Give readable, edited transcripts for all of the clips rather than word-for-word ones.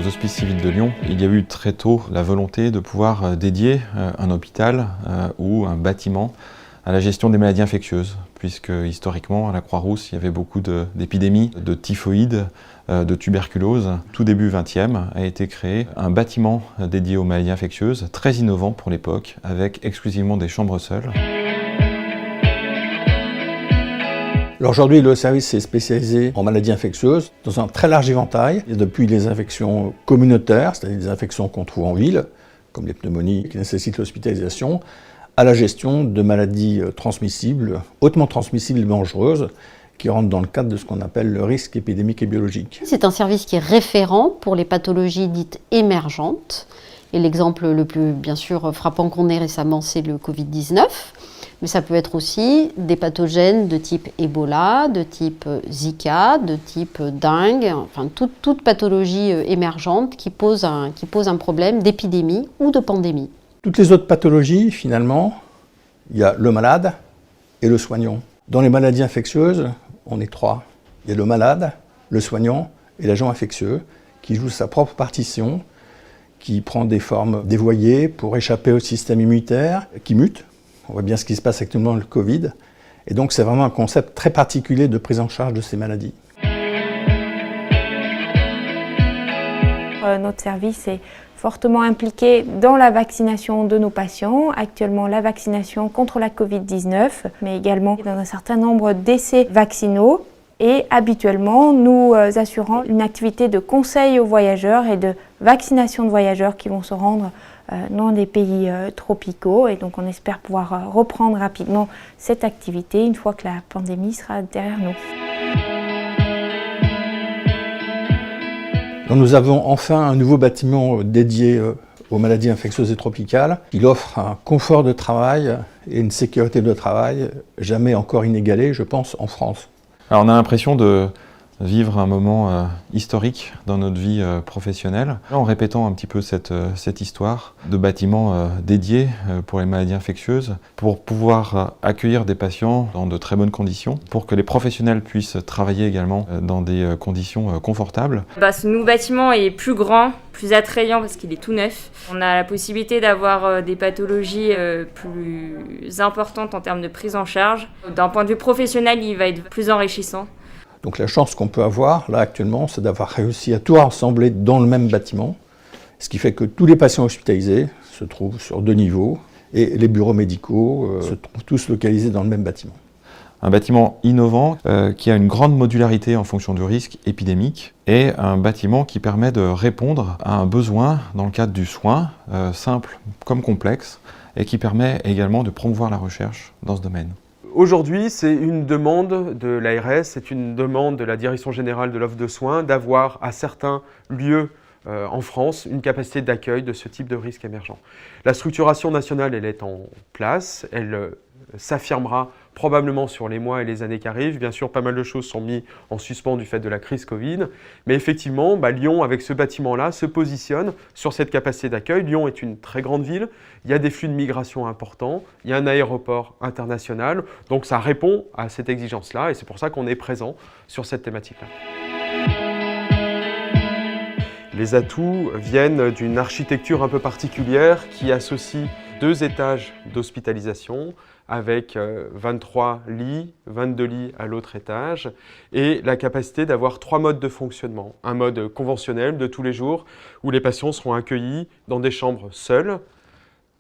aux Hospices civils de Lyon, il y a eu très tôt la volonté de pouvoir dédier un hôpital ou un bâtiment à la gestion des maladies infectieuses, puisque historiquement à la Croix-Rousse il y avait beaucoup d'épidémies, de typhoïde, de tuberculose. Tout début 20e a été créé un bâtiment dédié aux maladies infectieuses, très innovant pour l'époque, avec exclusivement des chambres seules. Aujourd'hui, le service est spécialisé en maladies infectieuses dans un très large éventail, depuis les infections communautaires, c'est-à-dire des infections qu'on trouve en ville, comme les pneumonies qui nécessitent l'hospitalisation, à la gestion de maladies transmissibles, hautement transmissibles et dangereuses, qui rentrent dans le cadre de ce qu'on appelle le risque épidémique et biologique. C'est un service qui est référent pour les pathologies dites émergentes. Et l'exemple le plus, bien sûr, frappant qu'on ait récemment, c'est le Covid-19. Mais ça peut être aussi des pathogènes de type Ebola, de type Zika, de type dengue, enfin toute pathologie émergente qui pose un problème d'épidémie ou de pandémie. Toutes les autres pathologies, finalement, il y a le malade et le soignant. Dans les maladies infectieuses, on est trois. Il y a le malade, le soignant et l'agent infectieux qui joue sa propre partition, qui prend des formes dévoyées pour échapper au système immunitaire, qui mute. On voit bien ce qui se passe actuellement avec le Covid. Et donc c'est vraiment un concept très particulier de prise en charge de ces maladies. Notre service est fortement impliqué dans la vaccination de nos patients, actuellement la vaccination contre la Covid-19, mais également dans un certain nombre d'essais vaccinaux. Et habituellement, nous assurons une activité de conseil aux voyageurs et de vaccination de voyageurs qui vont se rendre dans des pays tropicaux. Et donc on espère pouvoir reprendre rapidement cette activité une fois que la pandémie sera derrière nous. Donc nous avons enfin un nouveau bâtiment dédié aux maladies infectieuses et tropicales. Il offre un confort de travail et une sécurité de travail jamais encore inégalée, je pense, en France. Alors on a l'impression de vivre un moment historique dans notre vie professionnelle, en répétant un petit peu cette histoire de bâtiments dédiés pour les maladies infectieuses, pour pouvoir accueillir des patients dans de très bonnes conditions, pour que les professionnels puissent travailler également dans des conditions confortables. Ce nouveau bâtiment est plus grand, plus attrayant parce qu'il est tout neuf. On a la possibilité d'avoir des pathologies plus importantes en termes de prise en charge. D'un point de vue professionnel, il va être plus enrichissant. Donc la chance qu'on peut avoir, là actuellement, c'est d'avoir réussi à tout rassembler dans le même bâtiment, ce qui fait que tous les patients hospitalisés se trouvent sur 2 niveaux et les bureaux médicaux se trouvent tous localisés dans le même bâtiment. Un bâtiment innovant qui a une grande modularité en fonction du risque épidémique et un bâtiment qui permet de répondre à un besoin dans le cadre du soin, simple comme complexe, et qui permet également de promouvoir la recherche dans ce domaine. Aujourd'hui, c'est une demande de l'ARS, c'est une demande de la Direction générale de l'offre de soins d'avoir à certains lieux en France une capacité d'accueil de ce type de risque émergent. La structuration nationale, elle est en place, elle s'affirmera probablement sur les mois et les années qui arrivent. Bien sûr, pas mal de choses sont mises en suspens du fait de la crise Covid. Mais effectivement, Lyon, avec ce bâtiment-là, se positionne sur cette capacité d'accueil. Lyon est une très grande ville. Il y a des flux de migration importants. Il y a un aéroport international. Donc ça répond à cette exigence-là. Et c'est pour ça qu'on est présent sur cette thématique-là. Les atouts viennent d'une architecture un peu particulière qui associe 2 étages d'hospitalisation avec 23 lits, 22 lits à l'autre étage et la capacité d'avoir 3 modes de fonctionnement. Un mode conventionnel de tous les jours où les patients seront accueillis dans des chambres seules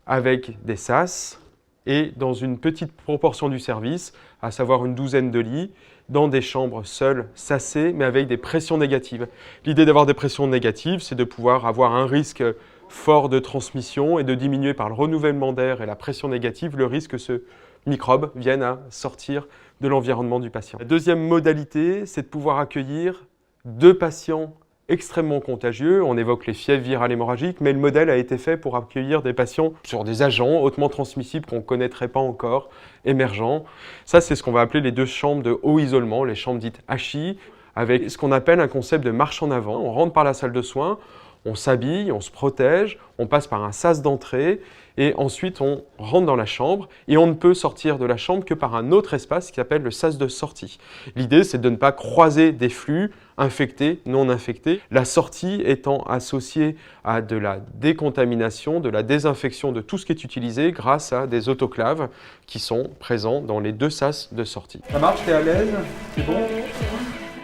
avec des sas et dans une petite proportion du service, à savoir une 12aine de lits, dans des chambres seules, sassées, mais avec des pressions négatives. L'idée d'avoir des pressions négatives, c'est de pouvoir avoir un risque fort de transmission et de diminuer par le renouvellement d'air et la pression négative le risque que ce microbe vienne à sortir de l'environnement du patient. La deuxième modalité, c'est de pouvoir accueillir 2 patients extrêmement contagieux. On évoque les fièvres virales hémorragiques, mais le modèle a été fait pour accueillir des patients sur des agents hautement transmissibles qu'on ne connaîtrait pas encore, émergents. Ça, c'est ce qu'on va appeler les 2 chambres de haut isolement, les chambres dites HI, avec ce qu'on appelle un concept de marche en avant. On rentre par la salle de soins, On s'habille, on se protège, on passe par un sas d'entrée et ensuite on rentre dans la chambre et on ne peut sortir de la chambre que par un autre espace qui s'appelle le sas de sortie. L'idée, c'est de ne pas croiser des flux infectés, non infectés, la sortie étant associée à de la décontamination, de la désinfection de tout ce qui est utilisé grâce à des autoclaves qui sont présents dans les 2 sas de sortie. Ça marche, t'es à l'aise? C'est bon?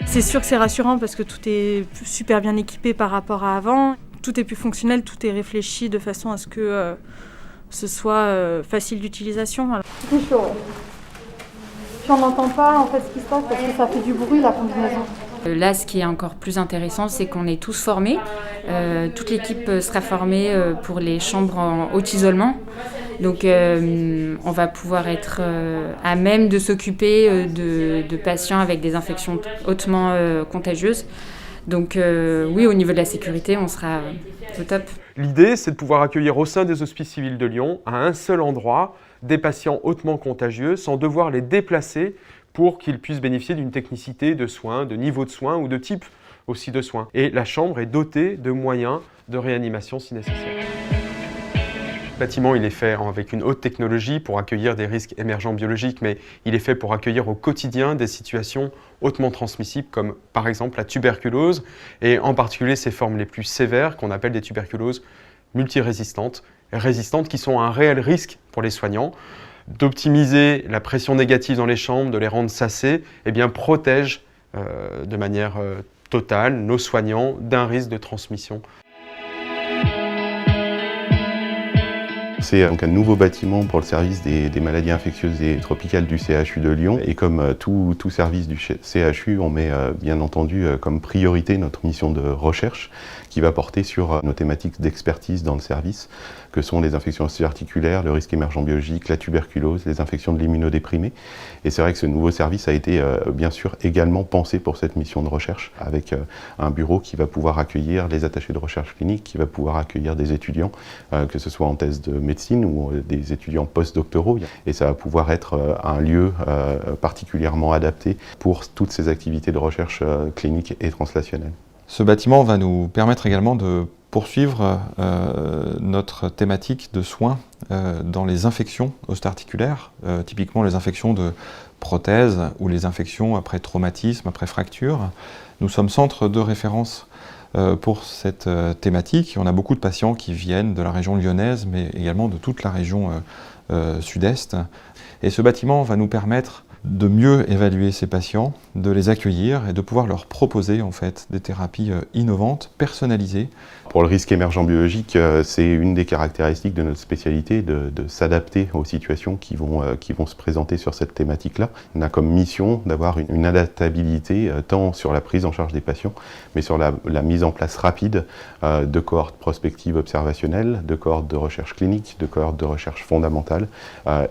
C'est sûr que c'est rassurant parce que tout est super bien équipé par rapport à avant. Tout est plus fonctionnel, tout est réfléchi de façon à ce que ce soit facile d'utilisation. C'est chaud. Puis on n'entend pas en fait ce qui se passe parce que ça fait du bruit la combinaison. Là, ce qui est encore plus intéressant, c'est qu'on est tous formés. Toute l'équipe sera formée pour les chambres en haut isolement. Donc, on va pouvoir être à même de s'occuper de patients avec des infections hautement contagieuses. Donc, oui, au niveau de la sécurité, on sera au top. L'idée, c'est de pouvoir accueillir au sein des Hospices civils de Lyon, à un seul endroit, des patients hautement contagieux sans devoir les déplacer pour qu'ils puissent bénéficier d'une technicité de soins, de niveau de soins ou de type aussi de soins. Et la chambre est dotée de moyens de réanimation si nécessaire. Le bâtiment, il est fait avec une haute technologie pour accueillir des risques émergents biologiques, mais il est fait pour accueillir au quotidien des situations hautement transmissibles, comme par exemple la tuberculose, et en particulier ces formes les plus sévères qu'on appelle des tuberculoses multirésistantes, résistantes qui sont un réel risque pour les soignants. D'optimiser la pression négative dans les chambres, de les rendre sacées, eh bien, protège de manière totale nos soignants d'un risque de transmission. C'est donc un nouveau bâtiment pour le service des maladies infectieuses et tropicales du CHU de Lyon. Et comme tout service du CHU, on met bien entendu comme priorité notre mission de recherche qui va porter sur nos thématiques d'expertise dans le service, que sont les infections articulaires, le risque émergent biologique, la tuberculose, les infections de l'immunodéprimé. Et c'est vrai que ce nouveau service a été bien sûr également pensé pour cette mission de recherche, avec un bureau qui va pouvoir accueillir les attachés de recherche clinique, qui va pouvoir accueillir des étudiants, que ce soit en thèse de médecine ou des étudiants post-doctoraux. Et ça va pouvoir être un lieu particulièrement adapté pour toutes ces activités de recherche clinique et translationnelle. Ce bâtiment va nous permettre également de poursuivre notre thématique de soins dans les infections ostarticulaires, typiquement les infections de prothèses ou les infections après traumatisme, après fracture. Nous sommes centre de référence pour cette thématique. On a beaucoup de patients qui viennent de la région lyonnaise, mais également de toute la région sud-est. Et ce bâtiment va nous permettre de mieux évaluer ces patients, de les accueillir et de pouvoir leur proposer en fait des thérapies innovantes, personnalisées. Pour le risque émergent biologique, c'est une des caractéristiques de notre spécialité de s'adapter aux situations qui vont se présenter sur cette thématique-là. On a comme mission d'avoir une adaptabilité tant sur la prise en charge des patients, mais sur la mise en place rapide de cohortes prospectives observationnelles, de cohortes de recherche clinique, de cohortes de recherche fondamentale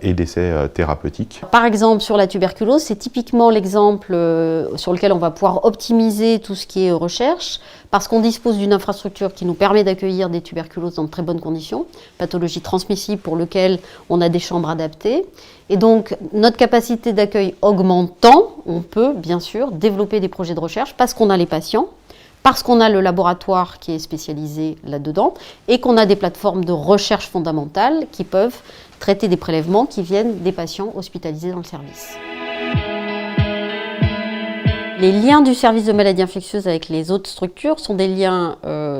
et d'essais thérapeutiques. Par exemple, sur la tuberculose, c'est typiquement l'exemple sur lequel on va pouvoir optimiser tout ce qui est recherche, parce qu'on dispose d'une infrastructure qui nous permet d'accueillir des tuberculoses dans de très bonnes conditions, pathologie transmissible pour lequel on a des chambres adaptées. Et donc, notre capacité d'accueil augmentant, on peut bien sûr développer des projets de recherche parce qu'on a les patients, parce qu'on a le laboratoire qui est spécialisé là-dedans et qu'on a des plateformes de recherche fondamentale qui peuvent traiter des prélèvements qui viennent des patients hospitalisés dans le service. Les liens du service de maladies infectieuses avec les autres structures sont des liens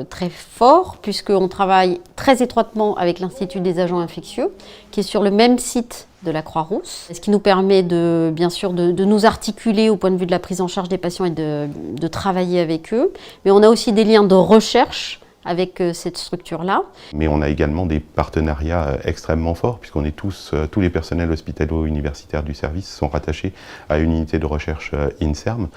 très forts puisqu'on travaille très étroitement avec l'Institut des agents infectieux qui est sur le même site de la Croix-Rousse, ce qui nous permet bien sûr de nous articuler au point de vue de la prise en charge des patients et de travailler avec eux. Mais on a aussi des liens de recherche avec cette structure-là. Mais on a également des partenariats extrêmement forts, puisqu'on est tous les personnels hospitalo-universitaires du service sont rattachés à une unité de recherche INSERM,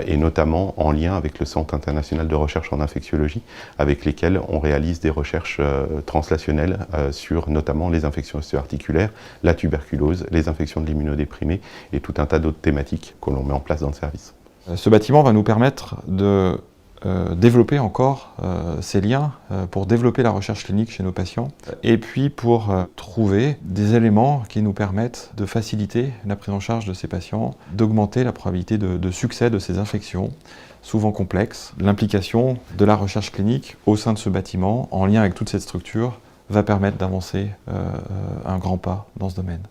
et notamment en lien avec le Centre international de recherche en infectiologie, avec lesquels on réalise des recherches translationnelles sur notamment les infections osteoarticulaires, la tuberculose, les infections de l'immunodéprimé et tout un tas d'autres thématiques que l'on met en place dans le service. Ce bâtiment va nous permettre de développer encore ces liens pour développer la recherche clinique chez nos patients et puis pour trouver des éléments qui nous permettent de faciliter la prise en charge de ces patients, d'augmenter la probabilité de succès de ces infections souvent complexes. L'implication de la recherche clinique au sein de ce bâtiment, en lien avec toute cette structure, va permettre d'avancer un grand pas dans ce domaine.